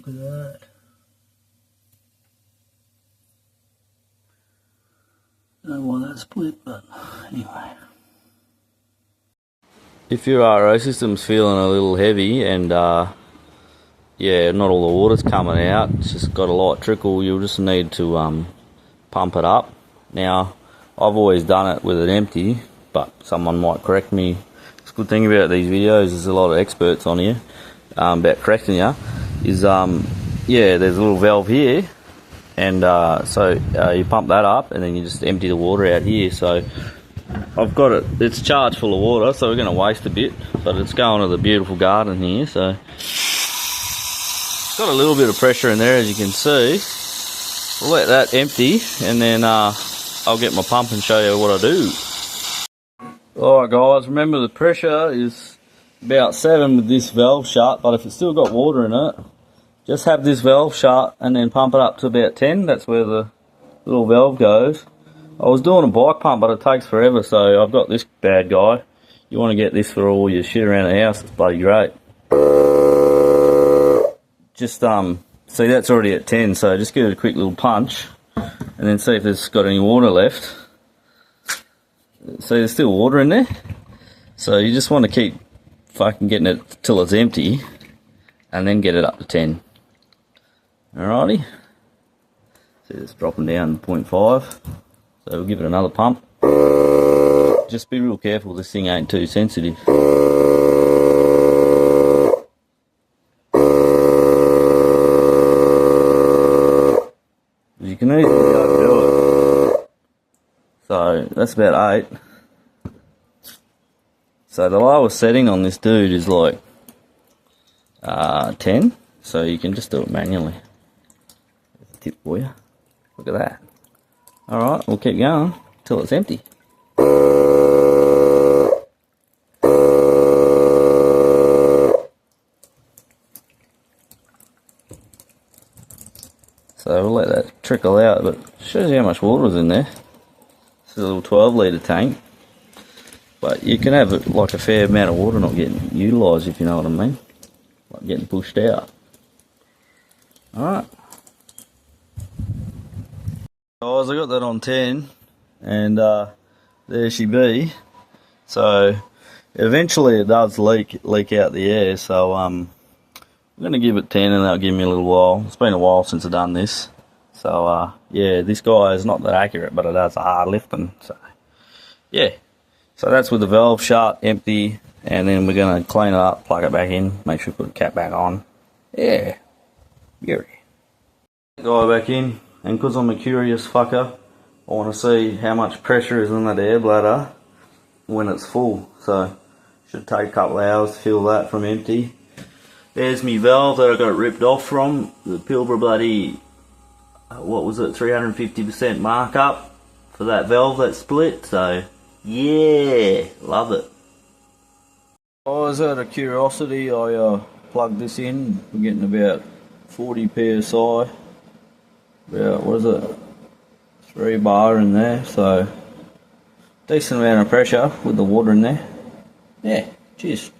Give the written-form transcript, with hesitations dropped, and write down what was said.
Look at that. Don't know why that split, but anyway. If your RO system's feeling a little heavy and yeah, not all the water's coming out, it's just got a light trickle, you'll just need to pump it up. Now, I've always done it with it empty, but someone might correct me. The good thing about these videos, there's a lot of experts on here about correcting you, is yeah, there's a little valve here, and so you pump that up and then you just empty the water out here. So I've got it, it's charged full of water, so we're going to waste a bit, but it's going to the beautiful garden here. So it's got a little bit of pressure in there, as you can see. We'll let that empty, and then I'll get my pump and show you what I do. Alright guys, remember the pressure is about 7 with this valve shut, but if it's still got water in it, just have this valve shut and then pump it up to about 10. That's where the little valve goes. I was doing a bike pump, but it takes forever, so I've got this bad guy. You want to get this for all your shit around the house, it's bloody great. Just see, that's already at 10, so just give it a quick little punch and then see if there's got any water left. See, there's still water in there, so you just want to keep fucking getting it till it's empty and then get it up to 10. Alrighty, see, it's dropping down to 0.5, so we'll give it another pump. Just be real careful, this thing ain't too sensitive. You can easily overdo it. So that's about 8. So the lowest setting on this dude is like 10. So you can just do it manually. There's a tip for you. Look at that. Alright, we'll keep going till it's empty. So we'll let that trickle out, but it shows you how much water is in there. It's a little 12 litre tank, but you can have like a fair amount of water not getting utilised, if you know what I mean, like getting pushed out. Alright guys, I got that on 10, and there she be. So eventually it does leak out the air, so I'm going to give it 10 and that'll give me a little while. It's been a while since I've done this. So yeah, this guy is not that accurate, but it does a hard lifting. So yeah, so that's with the valve shut, empty, and then we're going to clean it up, plug it back in, make sure we put the cap back on. Yeah, Gary. Guy back in, and because I'm a curious fucker, I want to see how much pressure is in that air bladder when it's full. So should take a couple of hours to fill that from empty. There's me valve that I got it ripped off from the Pilbara bloody, what was it, 350% markup for that valve that split. So yeah, love it. Guys, out of curiosity, I plugged this in. We're getting about 40 psi. About, what is it, 3 bar in there. So decent amount of pressure with the water in there. Yeah, cheers.